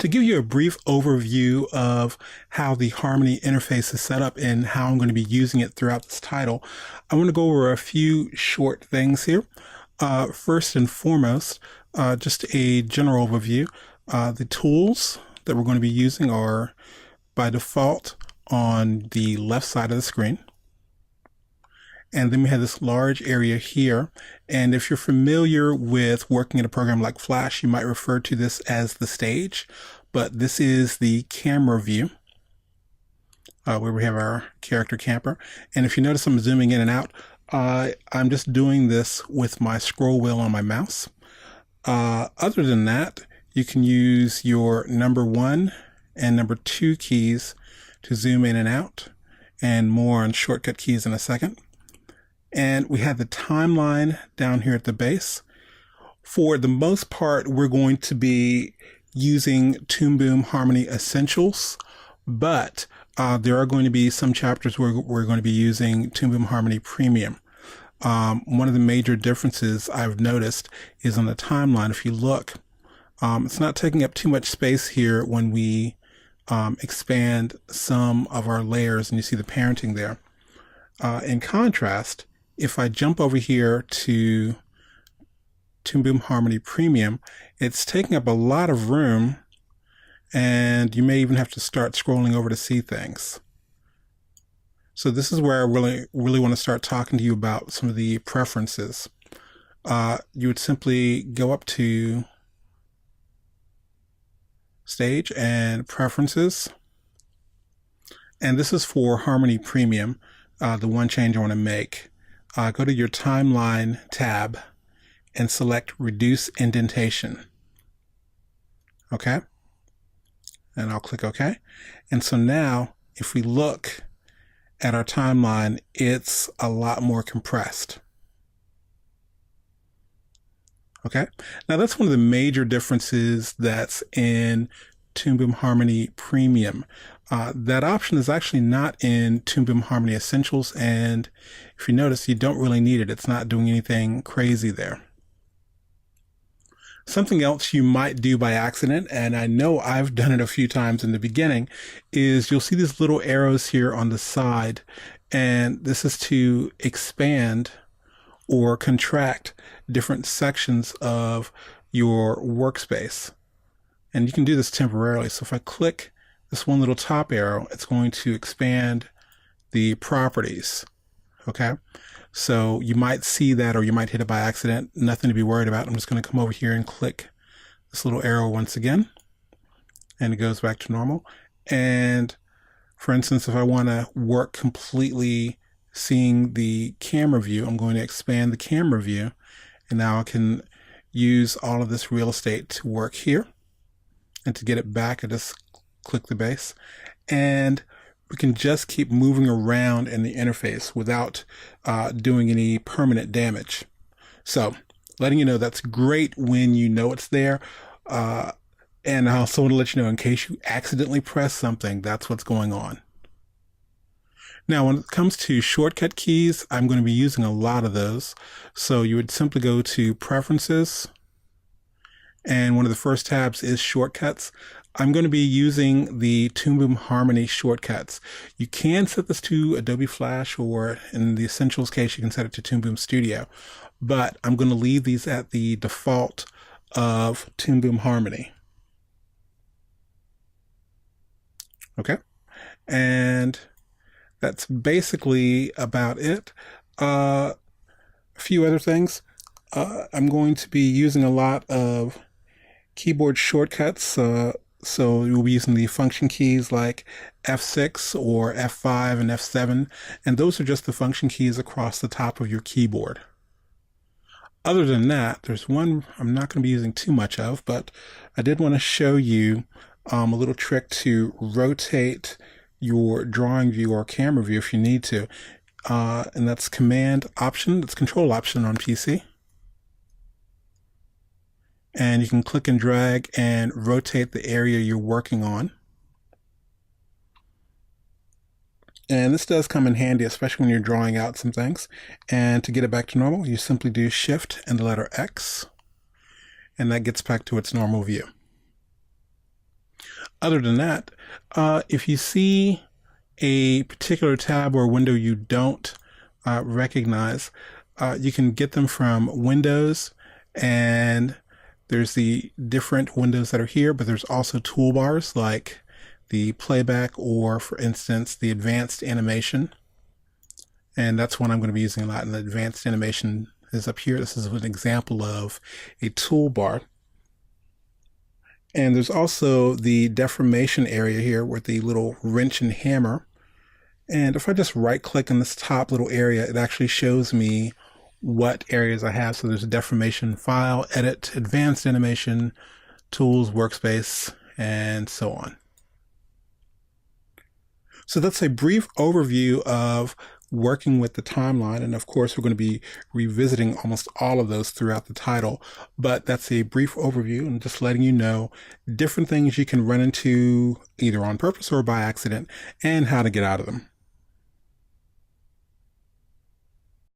to give you a brief overview of how the Harmony interface is set up and how I'm going to be using it throughout this title, I want to go over a few short things here. First and foremost, just a general overview. The tools that we're going to be using are by default on the left side of the screen. And then we have this large area here. And if you're familiar with working in a program like Flash, you might refer to this as the stage, but this is the camera view, where we have our character camper. And if you notice, I'm zooming in and out. I'm just doing this with my scroll wheel on my mouse. Other than that, you can use your number 1 and number 2 keys to zoom in and out, and more on shortcut keys in a second. And we have the timeline down here at the base. For the most part, we're going to be using Toon Boom Harmony Essentials, but there are going to be some chapters where we're going to be using Toon Boom Harmony Premium. One of the major differences I've noticed is on the timeline. If you look, it's not taking up too much space here when we expand some of our layers, and you see the parenting there. In contrast, if I jump over here to Toon Boom Harmony Premium, it's taking up a lot of room, and you may even have to start scrolling over to see things. So this is where I really want to start talking to you about some of the preferences. You would simply go up to Stage and Preferences. And this is for Harmony Premium, the one change I want to make. Go to your Timeline tab and select Reduce Indentation. Okay? And I'll click OK. And so now, if we look at our timeline, it's a lot more compressed. Okay? Now that's one of the major differences that's in Toon Boom Harmony Premium. That option is actually not in Toon Boom Harmony Essentials, and if you notice, you don't really need it. It's not doing anything crazy there. Something else you might do by accident, and I know I've done it a few times in the beginning, is you'll see these little arrows here on the side, and this is to expand or contract different sections of your workspace. And you can do this temporarily. So if I click this one little top arrow, it's going to expand the properties. Okay, so you might see that, or you might hit it by accident. Nothing to be worried about. I'm just going to come over here and click this little arrow once again, and it goes back to normal. And for instance, if I want to work completely seeing the camera view, I'm going to expand the camera view, and now I can use all of this real estate to work here. And to get it back, I just click the base, and we can just keep moving around in the interface without doing any permanent damage. So letting you know, that's great when you know it's there. And I also want to let you know, in case you accidentally press something, that's what's going on. Now, when it comes to shortcut keys, I'm going to be using a lot of those. So you would simply go to Preferences, and one of the first tabs is Shortcuts. I'm going to be using the Toon Boom Harmony shortcuts. You can set this to Adobe Flash, or in the Essentials case, you can set it to Toon Boom Studio. But I'm going to leave these at the default of Toon Boom Harmony. Okay, and that's basically about it. A few other things. I'm going to be using a lot of keyboard shortcuts. So you'll be using the function keys like F6 or F5 and F7, and those are just the function keys across the top of your keyboard. Other than that, there's one I'm not going to be using too much of, but I did want to show you a little trick to rotate your drawing view or camera view if you need to, and that's Command Option, it's Control Option on PC. And you can click and drag and rotate the area you're working on. And this does come in handy, especially when you're drawing out some things. And to get it back to normal, you simply do Shift and the letter X, and that gets back to its normal view. Other than that, if you see a particular tab or window you don't recognize, you can get them from Windows, and there's the different windows that are here, but there's also toolbars like the playback or, for instance, the advanced animation. And that's one I'm going to be using a lot. And the advanced animation is up here. This is an example of a toolbar. And there's also the deformation area here with the little wrench and hammer. And if I just right click on this top little area, it actually shows me what areas I have. So there's a deformation, file, edit, advanced animation, tools, workspace, and so on. So that's a brief overview of working with the timeline. And of course, we're going to be revisiting almost all of those throughout the title, but that's a brief overview and just letting you know different things you can run into either on purpose or by accident and how to get out of them.